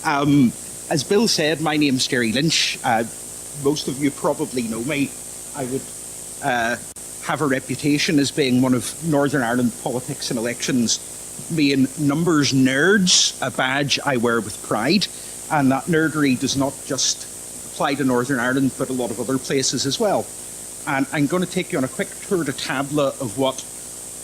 As Bill said, my name's Gerry Lynch. Most of you probably know me. I would have a reputation as being one of Northern Ireland politics and elections main numbers nerds, a badge I wear with pride. And that nerdery does not just apply to Northern Ireland, but a lot of other places as well. And I'm going to take you on a quick tour de table of what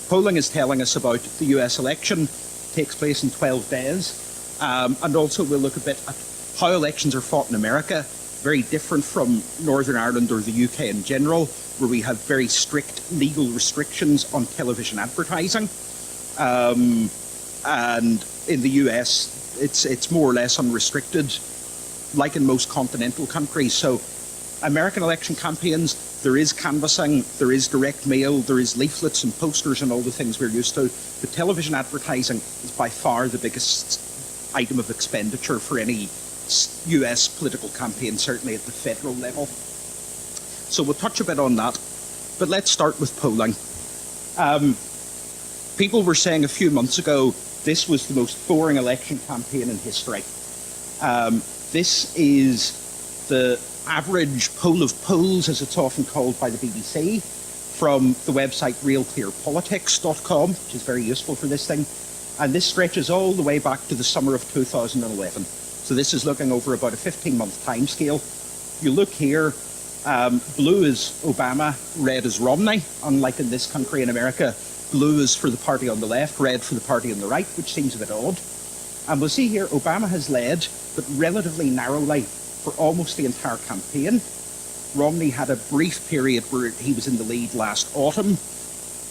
polling is telling us about the US election. It takes place in 12 days. And also we'll look a bit at how elections are fought in America, very different from Northern Ireland or the UK in general, where we have very strict legal restrictions on television advertising. And in the US, it's more or less unrestricted, like in most continental countries. So American election campaigns, there is canvassing, there is direct mail, there is leaflets and posters and all the things we're used to. But television advertising is by far the biggest item of expenditure for any US political campaign, certainly at the federal level. So we'll touch a bit on that, but let's start with polling. People were saying a few months ago this was the most boring election campaign in history. This is the average poll of polls, as it's often called by the BBC, from the website realclearpolitics.com, which is very useful for this thing. And this stretches all the way back to the summer of 2011. So this is looking over about a 15-month timescale. You look here, blue is Obama, red is Romney. Unlike in this country, in America, blue is for the party on the left, red for the party on the right, which seems a bit odd. And we'll see here, Obama has led, but relatively narrowly, for almost the entire campaign. Romney had a brief period where he was in the lead last autumn,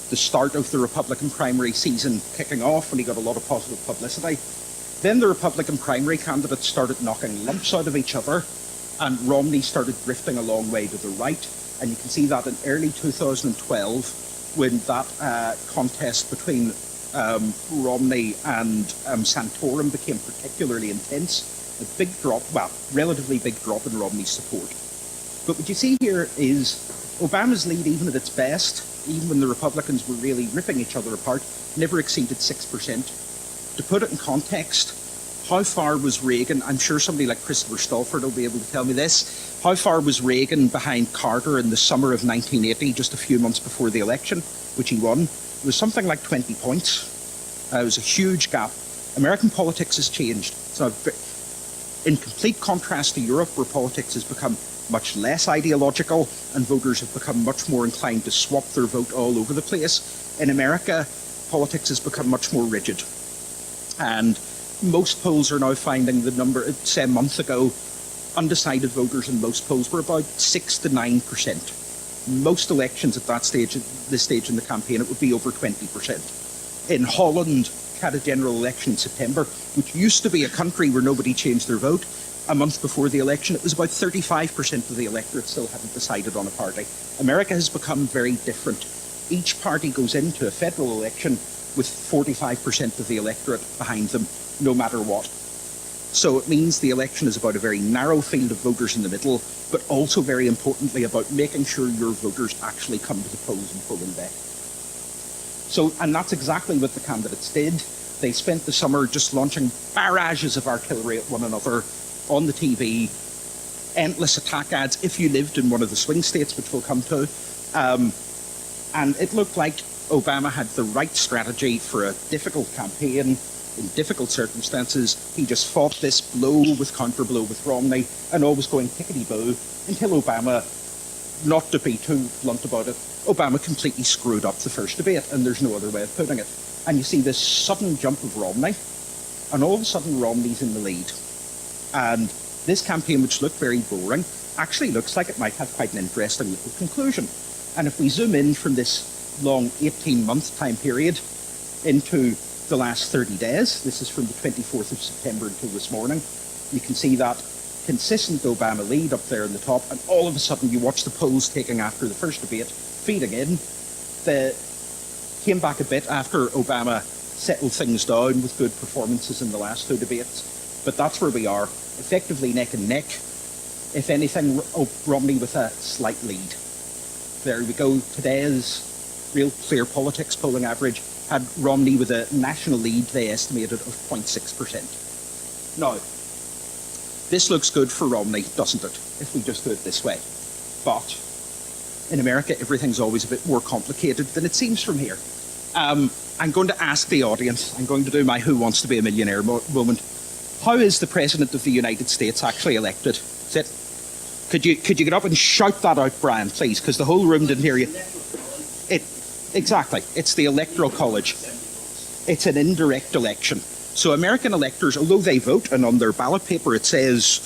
the start of the Republican primary season kicking off, and he got a lot of positive publicity. Then the Republican primary candidates started knocking lumps out of each other, and Romney started drifting a long way to the right. And you can see that in early 2012, when that contest between Romney and Santorum became particularly intense. A big drop, well, relatively big drop in Romney's support. But what you see here is Obama's lead, even at its best, even when the Republicans were really ripping each other apart, never exceeded 6%. To put it in context, how far was Reagan? I'm sure somebody like Christopher Stalford will be able to tell me this. How far was Reagan behind Carter in the summer of 1980, just a few months before the election, which he won? It was something like 20 points. It was a huge gap. American politics has changed. So in complete contrast to Europe, where politics has become much less ideological and voters have become much more inclined to swap their vote all over the place, in America, politics has become much more rigid. And most polls are now finding the number, say a month ago, undecided voters in most polls were about 6 to 9%. Most elections at that stage, this stage in the campaign, it would be over 20%. In Holland, had a general election in September, which used to be a country where nobody changed their vote. A month before the election, it was about 35% of the electorate still hadn't decided on a party. America has become very different. Each party goes into a federal election with 45% of the electorate behind them, no matter what. So it means the election is about a very narrow field of voters in the middle, but also very importantly about making sure your voters actually come to the polls and polling day. So, and that's exactly what the candidates did. They spent the summer just launching barrages of artillery at one another on the TV, endless attack ads if you lived in one of the swing states, which we'll come to. And it looked like Obama had the right strategy for a difficult campaign in difficult circumstances. He just fought this blow with counter blow with Romney and always going tickety-boo until Obama, not to be too blunt about it, Obama completely screwed up the first debate, and there's no other way of putting it. And you see this sudden jump of Romney, and all of a sudden Romney's in the lead. And this campaign, which looked very boring, actually looks like it might have quite an interesting little conclusion. And if we zoom in from this long 18-month time period into the last 30 days, this is from the 24th of September until this morning, you can see that consistent Obama lead up there in the top, and all of a sudden you watch the polls taking after the first debate, feeding in. They came back a bit after Obama settled things down with good performances in the last two debates, but that's where we are, effectively neck and neck. If anything, Romney with a slight lead. There we go. Today's Real Clear Politics polling average had Romney with a national lead, they estimated, of 0.6%. Now, This looks good for Romney, doesn't it, if we just do it this way? But in America, everything's always a bit more complicated than it seems from here. I'm going to ask the audience, I'm going to do my Who Wants to Be a Millionaire moment. How is the President of the United States actually elected? Is it? Could you get up and shout that out, Brian, please, because the whole room didn't hear you. Exactly. It's the Electoral College. It's an indirect election. So American electors, although they vote, and on their ballot paper it says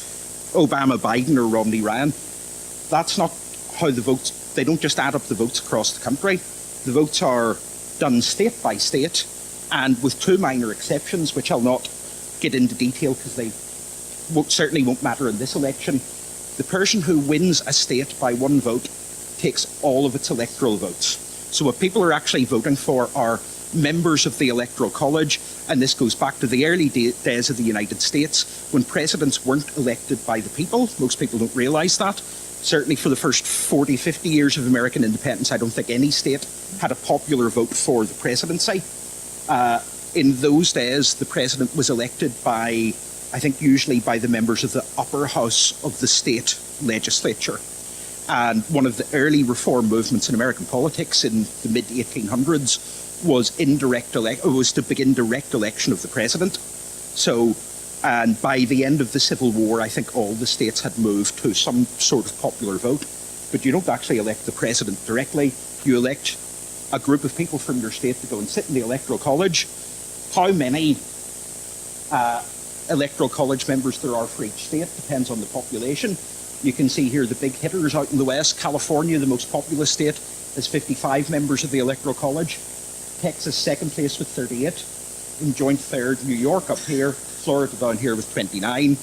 Obama, Biden, or Romney, Ryan, that's not how the votes, they don't just add up the votes across the country. The votes are done state by state, and with two minor exceptions, which I'll not get into detail because they certainly won't matter in this election. The person who wins a state by one vote takes all of its electoral votes. So what people are actually voting for are members of the Electoral College, and this goes back to the early days of the United States when presidents weren't elected by the people. Most people don't realise that. Certainly for the first 40, 50 years of American independence, I don't think any state had a popular vote for the presidency. In those days, the president was elected by, I think usually by the members of the upper house of the state legislature. And one of the early reform movements in American politics in the mid-1800s was was to begin direct election of the president. So, and by the end of the Civil War, I think all the states had moved to some sort of popular vote. But you don't actually elect the president directly. You elect a group of people from your state to go and sit in the Electoral College. How many Electoral College members there are for each state depends on the population. You can see here the big hitters out in the west. California, the most populous state, has 55 members of the Electoral College. Texas, second place with 38. In joint third, New York up here. Florida down here with 29.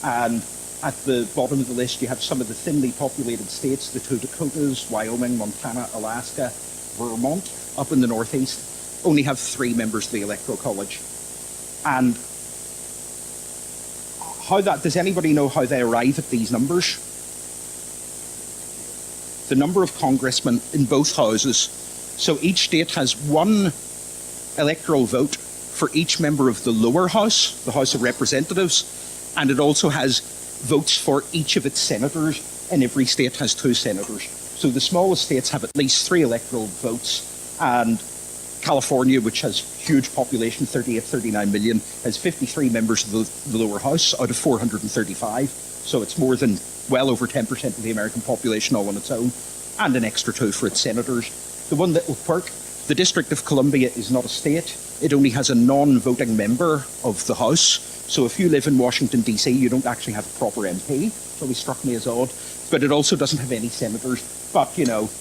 And at the bottom of the list, you have some of the thinly populated states, the two Dakotas, Wyoming, Montana, Alaska, Vermont, up in the northeast, only have 3 members of the Electoral College. And does anybody know how they arrive at these numbers? The number of congressmen in both houses. So each state has one electoral vote for each member of the lower house, the House of Representatives, and it also has votes for each of its senators, and every state has 2 senators. So the smallest states have at least 3 electoral votes, and California, which has huge population, 38, 39 million, has 53 members of the lower house out of 435. So it's more than well over 10% of the American population all on its own, and an extra 2 for its senators. The one little quirk, the District of Columbia is not a state. It only has a non-voting member of the House. So if you live in Washington, D.C., you don't actually have a proper MP. It always struck me as odd. But it also doesn't have any senators. But, you know,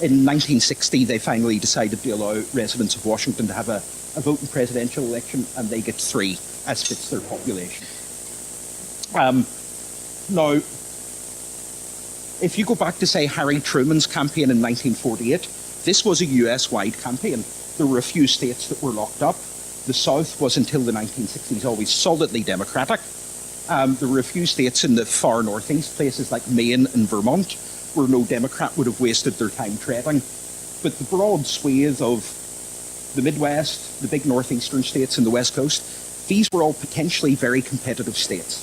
in 1960, they finally decided to allow residents of Washington to have a vote in presidential election, and they get 3, as fits their population. Now, if you go back to, say, Harry Truman's campaign in 1948, this was a US-wide campaign. There were a few states that were locked up. The South was, until the 1960s, always solidly Democratic. There were a few states in the far northeast, places like Maine and Vermont, where no Democrat would have wasted their time treading. But the broad swathe of the Midwest, the big northeastern states and the West Coast, these were all potentially very competitive states.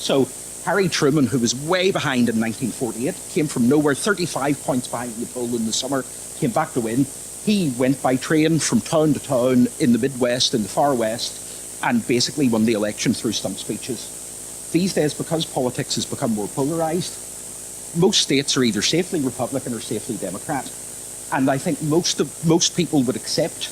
So Harry Truman, who was way behind in 1948, came from nowhere, 35 points behind the poll in the summer, came back to win. He went by train from town to town in the Midwest, in the far West, and basically won the election through stump speeches. These days, because politics has become more polarised, most states are either safely Republican or safely Democrat. And I think most people would accept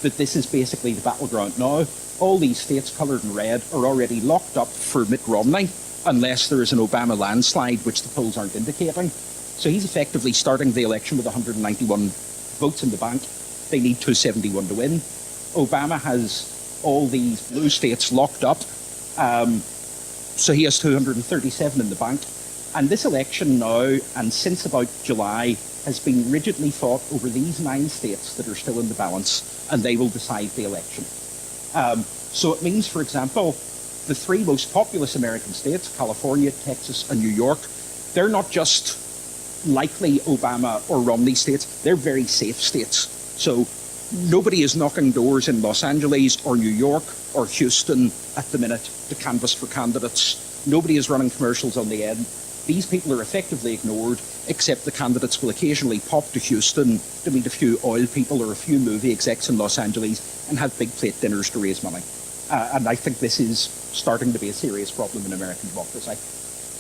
that this is basically the battleground now. All these states coloured in red are already locked up for Mitt Romney, unless there is an Obama landslide, which the polls aren't indicating. So he's effectively starting the election with 191 votes in the bank. They need 271 to win. Obama has all these blue states locked up, so he has 237 in the bank. And this election now, and since about July, has been rigidly fought over these 9 states that are still in the balance, and they will decide the election. So it means, for example, the 3 most populous American states, California, Texas, and New York, they're not just likely Obama or Romney states, they're very safe states. So Nobody is knocking doors in Los Angeles or New York or Houston at the minute to canvass for candidates. Nobody is running commercials on the end. These people are effectively ignored, except the candidates will occasionally pop to Houston to meet a few oil people or a few movie execs in Los Angeles and have big plate dinners to raise money. And I think this is starting to be a serious problem in American democracy.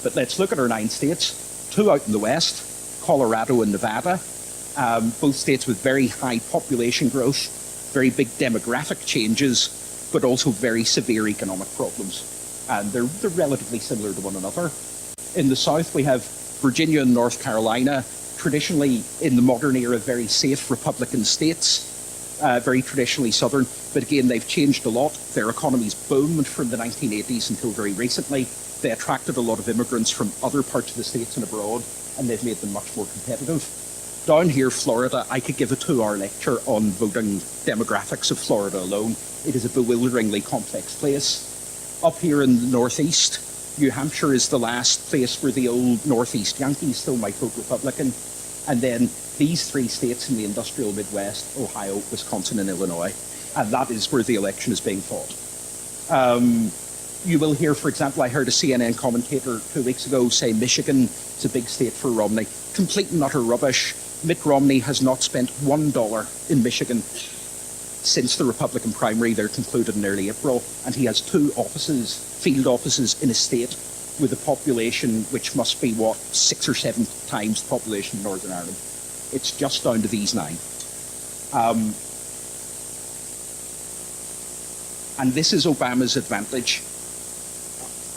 But let's look at our 9 states. 2 out in the west, Colorado and Nevada. Both states with very high population growth, very big demographic changes, but also very severe economic problems. And they're relatively similar to one another. In the south, we have Virginia and North Carolina, traditionally in the modern era, very safe Republican states, very traditionally southern. But again, they've changed a lot. Their economies boomed from the 1980s until very recently. They attracted a lot of immigrants from other parts of the states and abroad, and they've made them much more competitive. Down here, Florida, I could give a 2-hour lecture on voting demographics of Florida alone. It is a bewilderingly complex place. Up here in the northeast, New Hampshire is the last place where the old Northeast Yankees still might vote Republican. And then these 3 states in the industrial Midwest, Ohio, Wisconsin, and Illinois. And that is where the election is being fought. You will hear, for example, I heard a CNN commentator 2 weeks ago say Michigan is a big state for Romney. Complete and utter rubbish. Mitt Romney has not spent $1 in Michigan since the Republican primary there concluded in early April, and he has 2 offices, field offices in a state with a population which must be, 6 or 7 times the population of Northern Ireland. It's just down to these 9. And this is Obama's advantage.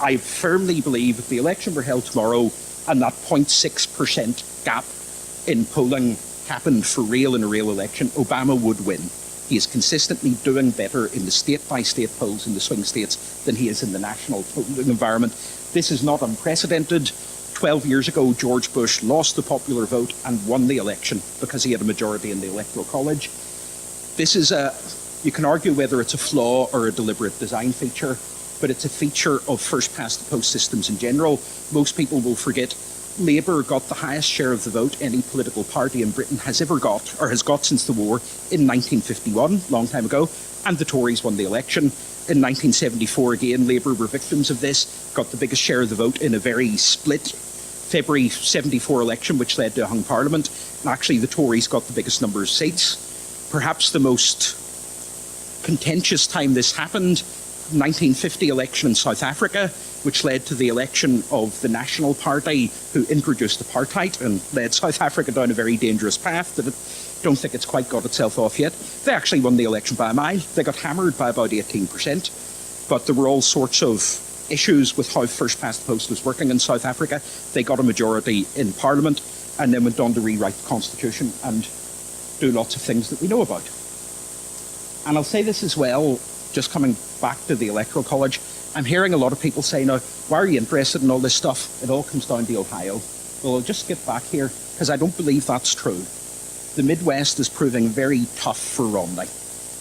I firmly believe if the election were held tomorrow and that 0.6% gap in polling happened for real in a real election, Obama would win. He is consistently doing better in the state-by-state polls in the swing states than he is in the national polling environment. This is not unprecedented. 12 years ago, George Bush lost the popular vote and won the election because he had a majority in the Electoral College. This is you can argue whether it's a flaw or a deliberate design feature, but it's a feature of first-past-the-post systems in general. Most people will forget Labour got the highest share of the vote any political party in Britain has ever got, or has got since the war, in 1951, long time ago, and the Tories won the election. In 1974, again, Labour were victims of this, got the biggest share of the vote in a very split February 74 election, which led to a hung parliament. And actually, the Tories got the biggest number of seats. Perhaps the most contentious time this happened, 1950 election in South Africa, which led to the election of the National Party, who introduced apartheid and led South Africa down a very dangerous path that I don't think it's quite got itself off yet. They actually won the election by a mile. They got hammered by about 18%, but there were all sorts of issues with how first past the post was working in South Africa. They got a majority in Parliament and then went on to rewrite the Constitution and do lots of things that we know about. And I'll say this as well, just coming back to the Electoral College, I'm hearing a lot of people say now, why are you interested in all this stuff? It all comes down to Ohio. Well, I'll just get back here, because I don't believe that's true. The Midwest is proving very tough for Romney.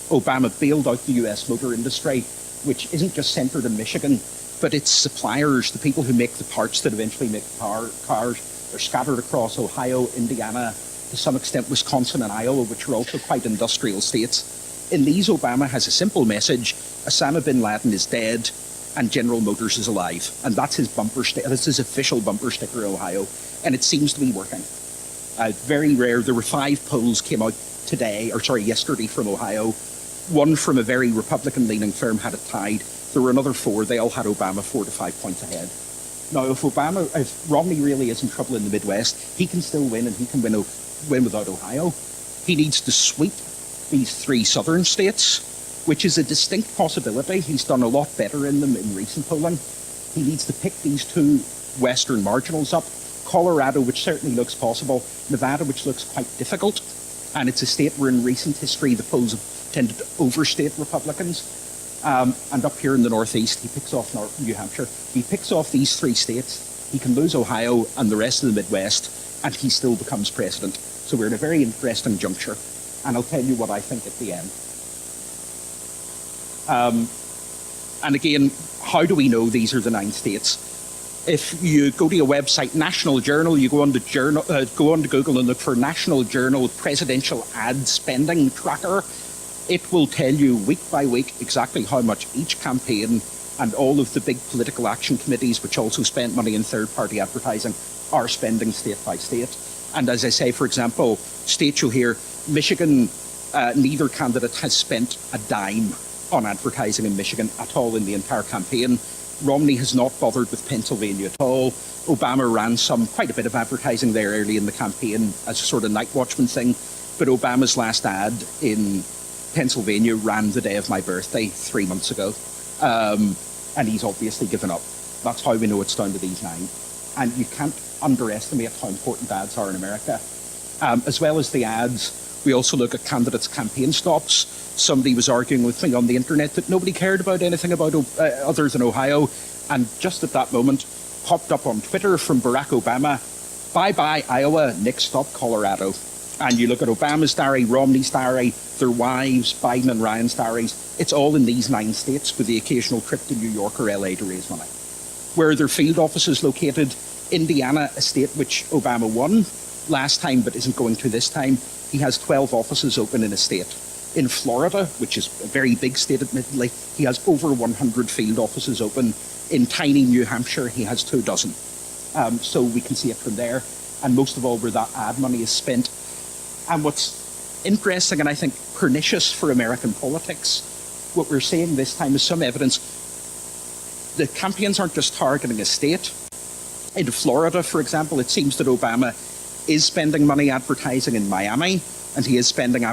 Obama bailed out the US motor industry, which isn't just centred in Michigan, but its suppliers, the people who make the parts that eventually make the cars, are scattered across Ohio, Indiana, to some extent Wisconsin and Iowa, which are also quite industrial states. In these, Obama has a simple message: Osama bin Laden is dead and General Motors is alive. And that's his bumper sticker. That's his official bumper sticker in Ohio. And it seems to be working. Very rare. There were 5 polls came out yesterday from Ohio. One from a very Republican-leaning firm had it tied. There were another 4. They all had Obama 4 to 5 points ahead. Now, if Romney really is in trouble in the Midwest, he can still win, and he can win without Ohio. He needs to sweep these 3 southern states, which is a distinct possibility. He's done a lot better in them in recent polling. He needs to pick these 2 western marginals up. Colorado, which certainly looks possible. Nevada, which looks quite difficult. And it's a state where in recent history the polls have tended to overstate Republicans. And up here in the northeast, he picks off New Hampshire. He picks off these 3 states. He can lose Ohio and the rest of the Midwest, and he still becomes president. So we're in a very interesting juncture. And I'll tell you what I think at the end. And again, how do we know these are the 9 states? if you go to a website, National Journal, you go on to Google and look for National Journal Presidential Ad Spending Tracker. It will tell you week by week exactly how much each campaign and all of the big political action committees, which also spend money in third-party advertising, are spending state by state. And as I say, for example, state you'll hear, Michigan, neither candidate has spent a dime on advertising in Michigan at all in the entire campaign. Romney has not bothered with Pennsylvania at all. Obama ran quite a bit of advertising there early in the campaign as a sort of night watchman thing. But Obama's last ad in Pennsylvania ran the day of my birthday 3 months ago. And he's obviously given up. That's how we know it's down to these 9. And you can't underestimate how important ads are in America. As well as the ads, we also look at candidates' campaign stops. Somebody was arguing with me on the internet that nobody cared about anything about other than Ohio. And just at that moment, popped up on Twitter from Barack Obama, bye-bye Iowa, next stop Colorado. And you look at Obama's diary, Romney's diary, their wives, Biden and Ryan's diaries. It's all in these 9 states with the occasional trip to New York or LA to raise money. Where are their field offices located? Indiana, a state which Obama won last time but isn't going to this time. He has 12 offices open in a state. In Florida, which is a very big state admittedly, he has over 100 field offices open. In tiny New Hampshire, he has 24. So we can see it from there. And most of all, where that ad money is spent. And what's interesting and I think pernicious for American politics, what we're seeing this time is some evidence. The campaigns aren't just targeting a state. In Florida, for example, it seems that Obama is spending money advertising in Miami, and he is spending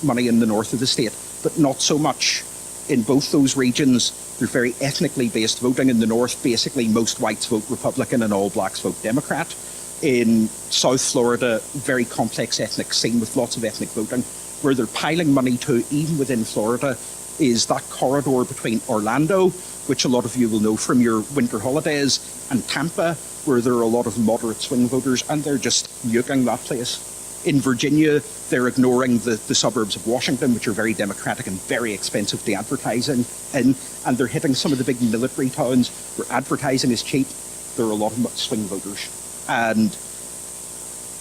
money in the north of the state, but not so much in both those regions. They're very ethnically based voting. In the north, basically most whites vote Republican and all blacks vote Democrat. In South Florida, very complex ethnic scene with lots of ethnic voting. Where they're piling money to, even within Florida, is that corridor between Orlando, which a lot of you will know from your winter holidays, and Tampa, where there are a lot of moderate swing voters, and they're just nuking that place. In Virginia, they're ignoring the suburbs of Washington, which are very democratic and very expensive to advertise in, and they're hitting some of the big military towns where advertising is cheap. There are a lot of swing voters. And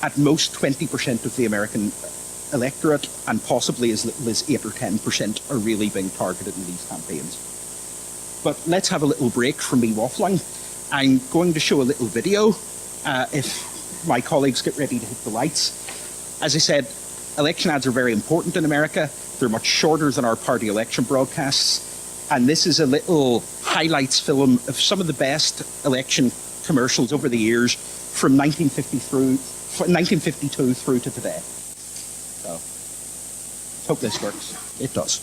at most 20% of the American electorate, and possibly as little as 8 or 10%, are really being targeted in these campaigns. But let's have a little break from me waffling. I'm going to show a little video if my colleagues get ready to hit the lights. As I said, election ads are very important in America. They're much shorter than our party election broadcasts. And this is a little highlights film of some of the best election commercials over the years from 1952 through to today. So, hope this works. It does.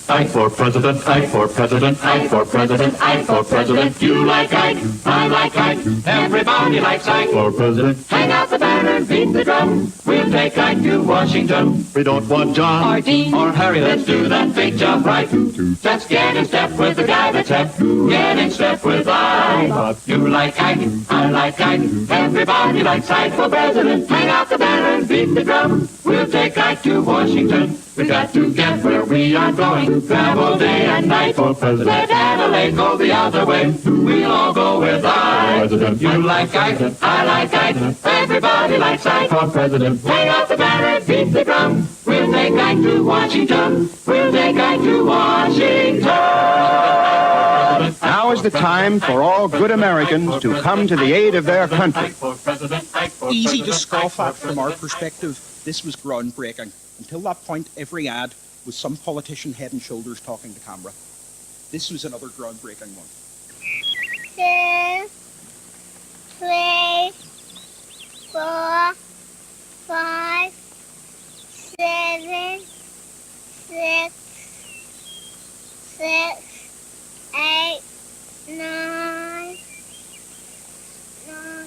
Ike for president, Ike for president, Ike for president, Ike for president. You like Ike, I like Ike, everybody likes Ike for president. Hang out the banner, beat the drum, we'll take Ike to Washington. We don't want John or Dean or Harry, let's do that big job right. Let's get in step with the guy that's hep, get in step with Ike. You like Ike, I like Ike, everybody likes Ike for president. Hang out the banner, beat the drum, we'll take Ike to Washington. We got to get where we are going, travel day and night for president. Let Adelaide go the other way, we'll all go with Ike. You like Ike, I like Ike, everybody likes Ike for president. Hang out the banner, beat the drum, we'll take Ike to Washington, we'll take Ike to Washington. Now is the time for all good Americans to come to the aid of their country. Easy to scoff at from our perspective. This was groundbreaking. Until that point, every ad was some politician head and shoulders talking to camera. This was another groundbreaking one. 2, 3, 4, 5, 7, 6, 8, 9,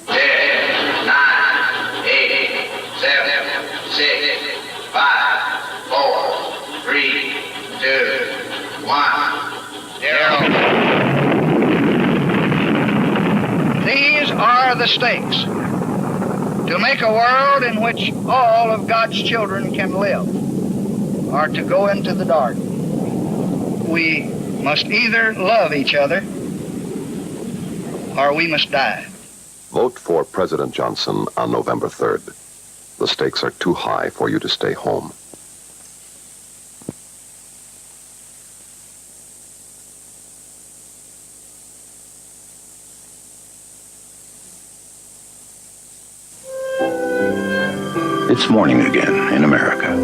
10, 9, 8, 7, 6, 5, 4, 3, 2, 1, 0. are the stakes? To make a world in which all of God's children can live, or to go into the dark. We must either love each other or we must die. Vote for President Johnson on November 3rd. The stakes are too high for you to stay home. It's morning again in America.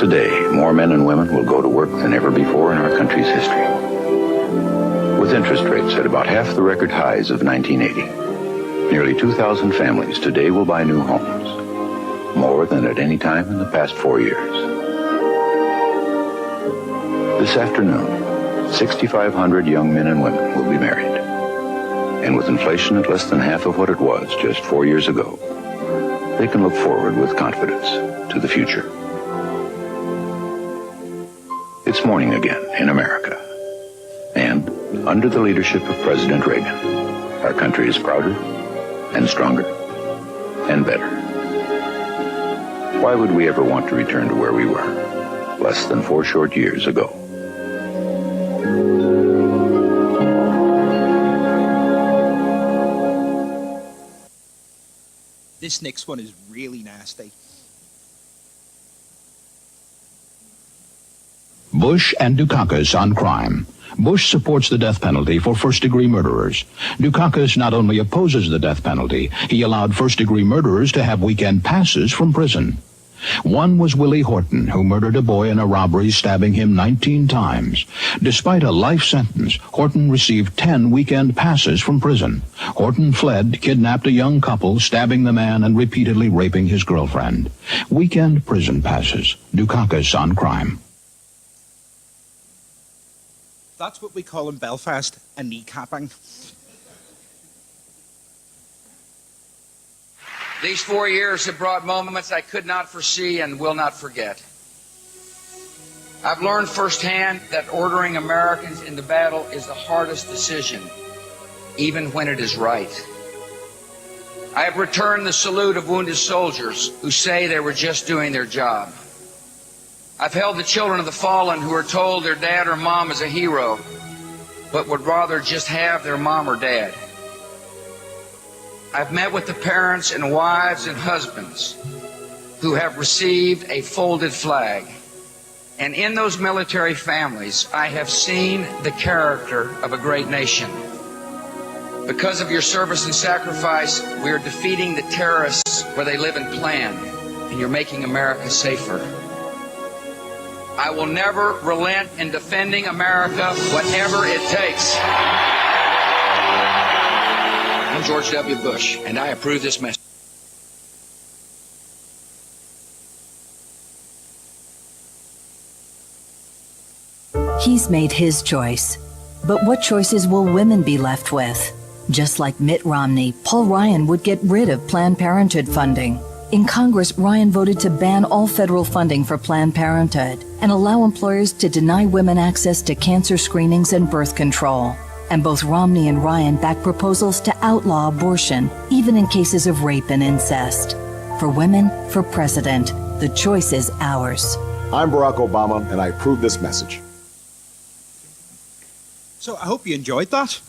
Today, more men and women will go to work than ever before in our country's history. With interest rates at about half the record highs of 1980, nearly 2,000 families today will buy new homes, more than at any time in the past 4 years. This afternoon, 6,500 young men and women will be married. And with inflation at less than half of what it was just 4 years ago, they can look forward with confidence to the future. It's morning again in America. And under the leadership of President Reagan, our country is prouder and stronger and better. Why would we ever want to return to where we were less than 4 short years ago? This next one is really nasty. Bush and Dukakis on crime. Bush supports the death penalty for first-degree murderers. Dukakis not only opposes the death penalty, he allowed first-degree murderers to have weekend passes from prison. One was Willie Horton, who murdered a boy in a robbery, stabbing him 19 times. Despite a life sentence, Horton received 10 weekend passes from prison. Horton fled, kidnapped a young couple, stabbing the man and repeatedly raping his girlfriend. Weekend prison passes. Dukakis on crime. That's what we call in Belfast a kneecapping. These 4 years have brought moments I could not foresee and will not forget. I've learned firsthand that ordering Americans into battle is the hardest decision, even when it is right. I have returned the salute of wounded soldiers who say they were just doing their job. I've held the children of the fallen who are told their dad or mom is a hero, but would rather just have their mom or dad. I've met with the parents and wives and husbands who have received a folded flag. And in those military families, I have seen the character of a great nation. Because of your service and sacrifice, we are defeating the terrorists where they live and plan, and you're making America safer. I will never relent in defending America, whatever it takes. I'm George W. Bush, and I approve this message. He's made his choice. But what choices will women be left with? Just like Mitt Romney, Paul Ryan would get rid of Planned Parenthood funding. In Congress, Ryan voted to ban all federal funding for Planned Parenthood and allow employers to deny women access to cancer screenings and birth control. And both Romney and Ryan backed proposals to outlaw abortion, even in cases of rape and incest. For women, for president, the choice is ours. I'm Barack Obama, and I approve this message. So I hope you enjoyed that.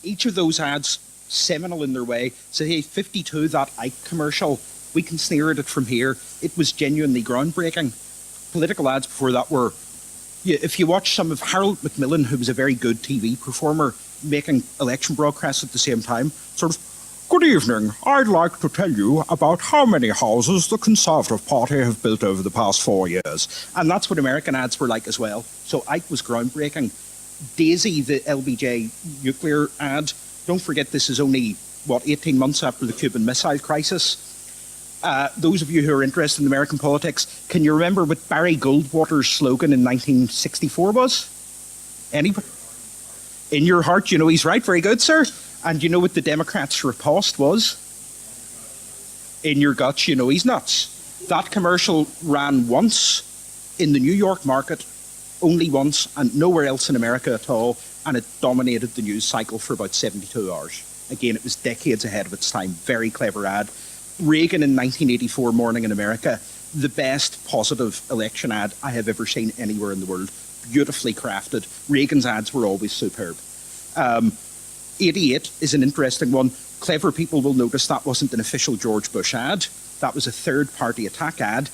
Each of those ads, seminal in their way. So hey, 52, that Ike commercial, we can sneer at it from here. It was genuinely groundbreaking. Political ads before that were, if you watch some of Harold Macmillan, who was a very good TV performer, making election broadcasts at the same time, sort of, good evening, I'd like to tell you about how many houses the Conservative Party have built over the past 4 years. And that's what American ads were like as well. So Ike was groundbreaking. Daisy, the LBJ nuclear ad, don't forget this is only, 18 months after the Cuban Missile Crisis. Those of you who are interested in American politics, can you remember what Barry Goldwater's slogan in 1964 was? Anybody? In your heart, you know he's right. Very good, sir. And you know what the Democrats' riposte was? In your guts, you know he's nuts. That commercial ran once in the New York market only once and nowhere else in America at all, and it dominated the news cycle for about 72 hours. Again, it was decades ahead of its time. Very clever ad. Reagan in 1984 Morning in America, the best positive election ad I have ever seen anywhere in the world. Beautifully crafted. Reagan's ads were always superb. 88 is an interesting one. Clever people will notice that wasn't an official George Bush ad. That was a third-party attack ad.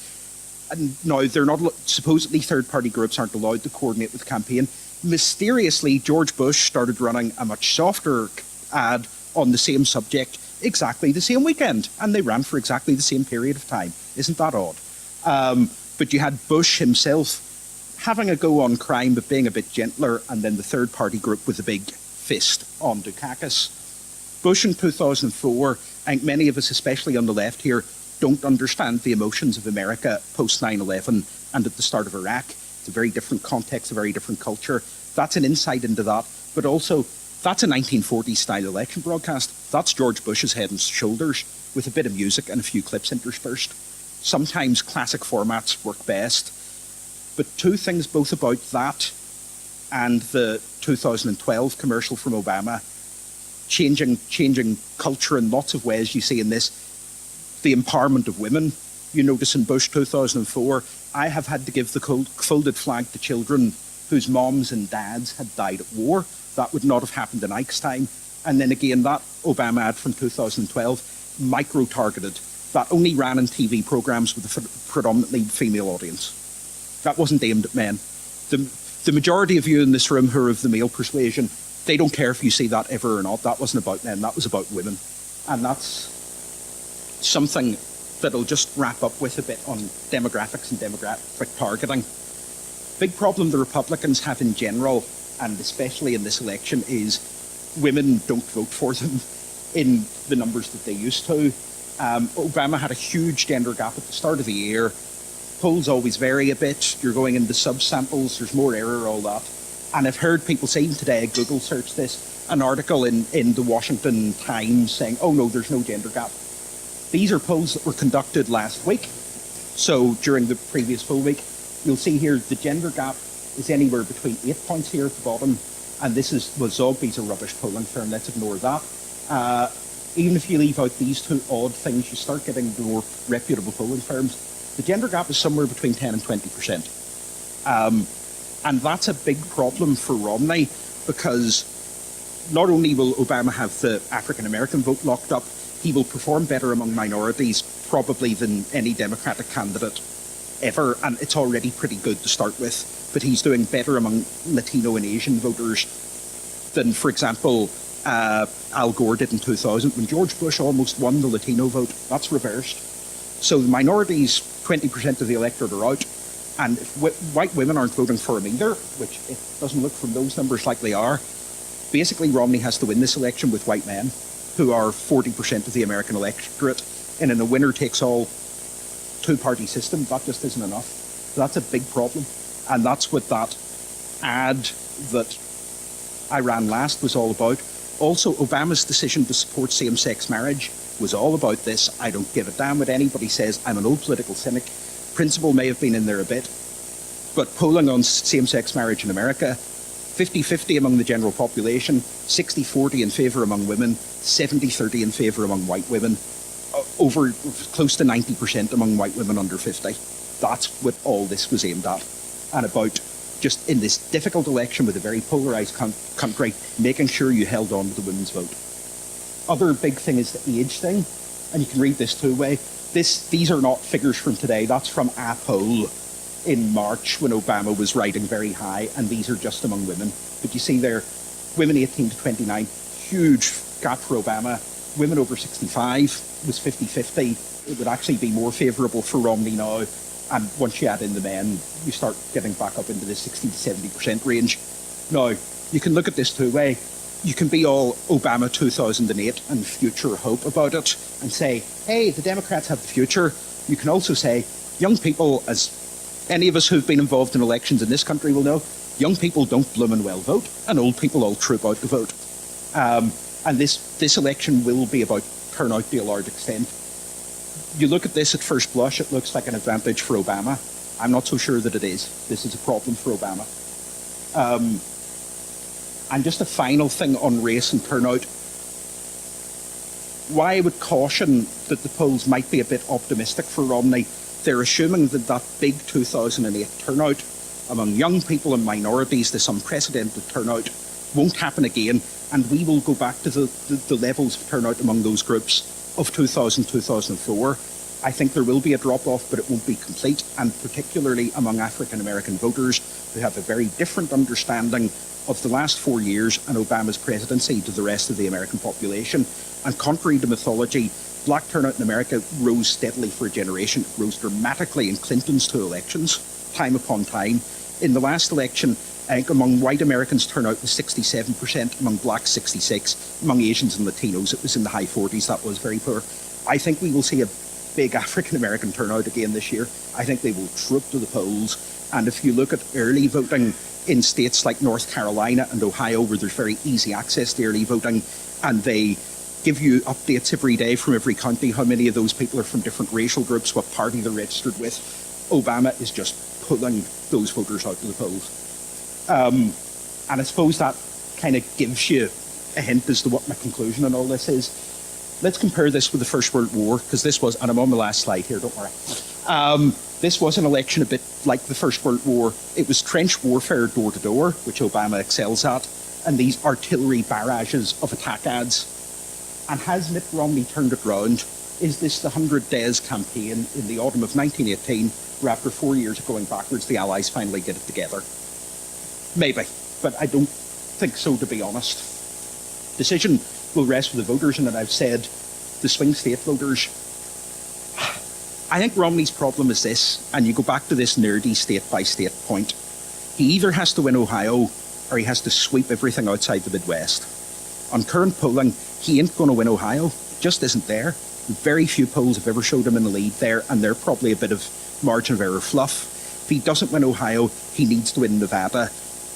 And now, they're not, supposedly third-party groups aren't allowed to coordinate with the campaign. Mysteriously, George Bush started running a much softer ad on the same subject exactly the same weekend, and they ran for exactly the same period of time. Isn't that odd? But you had Bush himself having a go on crime, but being a bit gentler, and then the third-party group with a big fist on Dukakis. Bush in 2004, I think many of us, especially on the left here, don't understand the emotions of America post 9/11 and at the start of Iraq. It's a very different context, a very different culture. That's an insight into that, but also that's a 1940s style election broadcast. That's George Bush's head and shoulders with a bit of music and a few clips interspersed. Sometimes classic formats work best, but two things both about that and the 2012 commercial from Obama, changing culture in lots of ways. You see in this, the empowerment of women. You notice in Bush 2004, I have had to give the folded flag to children whose moms and dads had died at war. That would not have happened in Ike's time. And then again, that Obama ad from 2012, micro-targeted. That only ran in TV programs with a predominantly female audience. That wasn't aimed at men. The majority of you in this room who are of the male persuasion, they don't care if you see that ever or not. That wasn't about men, that was about women. And that's something that I'll just wrap up with a bit on demographics and demographic targeting. Big problem the Republicans have in general, and especially in this election, is women don't vote for them in the numbers that they used to. Obama had a huge gender gap at the start of the year. Polls always vary a bit. You're going into subsamples, there's more error, all that. And I've heard people saying today, Google searched this, an article in the Washington Times saying, oh no, there's no gender gap. These are polls that were conducted last week. So during the previous full week, you'll see here the gender gap is anywhere between 8 points here at the bottom. And this is, well, Zogby's a rubbish polling firm, let's ignore that. Even if you leave out these two odd things, you start getting the more reputable polling firms. The gender gap is somewhere between 10 and 20%. And that's a big problem for Romney, because not only will Obama have the African-American vote locked up, he will perform better among minorities probably than any Democratic candidate ever, and it's already pretty good to start with, but he's doing better among Latino and Asian voters than, for example, Al Gore did in 2000, when George Bush almost won the Latino vote. That's reversed. So the minorities, 20% of the electorate are out, and if white women aren't voting for him either, which it doesn't look from those numbers like they are, basically Romney has to win this election with white men, who are 40% of the American electorate, and in a winner-takes-all two-party system, that just isn't enough. So that's a big problem, and that's what that ad that I ran last was all about. Also, Obama's decision to support same-sex marriage was all about this. I don't give a damn what anybody says. I'm an old political cynic. Principle may have been in there a bit, but polling on same-sex marriage in America, 50-50 among the general population, 60-40 in favour among women, 70-30 in favour among white women, over close to 90% among white women under 50. That's what all this was aimed at, and about just in this difficult election with a very polarised country, making sure you held on to the women's vote. Other big thing is the age thing, and you can read this two ways. These are not figures from today, that's from a poll in March when Obama was riding very high, and these are just among women. But you see there, women 18 to 29, huge gap for Obama. Women over 65 was 50-50. It would actually be more favourable for Romney now. And once you add in the men, you start getting back up into the 60 to 70% range. Now, you can look at this two ways. You can be all Obama 2008 and future hope about it and say, hey, the Democrats have the future. You can also say, young people, as any of us who've been involved in elections in this country will know, young people don't bloomin' well vote, and old people all troop out to vote. And this election will be about turnout to a large extent. You look at this at first blush, it looks like an advantage for Obama. I'm not so sure that it is. This is a problem for Obama. And just a final thing on race and turnout. Why I would caution that the polls might be a bit optimistic for Romney, they're assuming that that big 2008 turnout among young people and minorities, this unprecedented turnout, won't happen again, and we will go back to the levels of turnout among those groups of 2000, 2004. I think there will be a drop-off, but it won't be complete, and particularly among African-American voters who have a very different understanding of the last 4 years and Obama's presidency to the rest of the American population. And contrary to mythology, black turnout in America rose steadily for a generation. It rose dramatically in Clinton's 2 elections, time upon time. In the last election, I think among white Americans, turnout was 67%, among blacks 66%, among Asians and Latinos it was in the high 40s. That was very poor. I think we will see a big African-American turnout again this year. I think they will troop to the polls. And if you look at early voting in states like North Carolina and Ohio, where there's very easy access to early voting, and they give you updates every day from every county, how many of those people are from different racial groups, what party they're registered with, Obama is just pulling those voters out to the polls. And I suppose that kind of gives you a hint as to what my conclusion on all this is. Let's compare this with the First World War, because this was, and I'm on the last slide here, don't worry. This was an election a bit like the First World War. It was trench warfare door to door, which Obama excels at, and these artillery barrages of attack ads. And has Mitt Romney turned it round? Is this the 100 Days campaign in the autumn of 1918, where after 4 years of going backwards, the Allies finally get it together? Maybe, but I don't think so, to be honest. Decision will rest with the voters, and as I've said, the swing state voters. I think Romney's problem is this, and you go back to this nerdy state-by-state point. He either has to win Ohio, or he has to sweep everything outside the Midwest. On current polling, he ain't going to win Ohio. It just isn't there. Very few polls have ever showed him in the lead there, and they're probably a bit of margin of error fluff. If he doesn't win Ohio, he needs to win Nevada.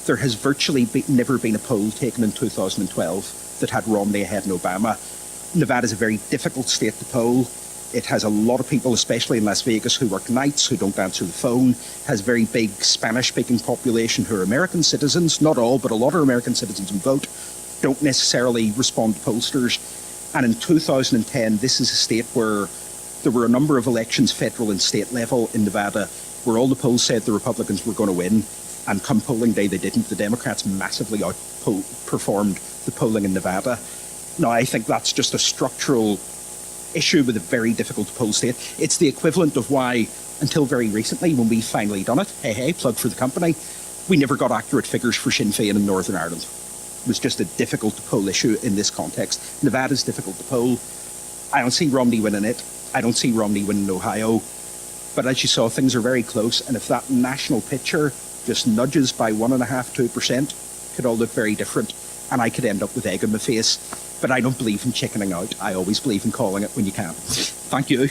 There has virtually never been a poll taken in 2012 that had Romney ahead in Obama. Nevada is a very difficult state to poll. It has a lot of people, especially in Las Vegas, who work nights, who don't answer the phone, has very big Spanish-speaking population who are American citizens, not all, but a lot of American citizens who vote, don't necessarily respond to pollsters. And in 2010, this is a state where there were a number of elections, federal and state level in Nevada, where all the polls said the Republicans were going to win. And come polling day, they didn't. The Democrats massively outperformed the polling in Nevada. Now, I think that's just a structural issue with a very difficult to poll state. It's the equivalent of why, until very recently, when we finally done it, hey, plug for the company, we never got accurate figures for Sinn Féin in Northern Ireland. It was just a difficult to poll issue in this context. Nevada's difficult to poll. I don't see Romney winning it. I don't see Romney winning Ohio. But as you saw, things are very close. And if that national picture just nudges by 1.5–2%, could all look very different. And I could end up with egg in my face. But I don't believe in chickening out. I always believe in calling it when you can. Thank you.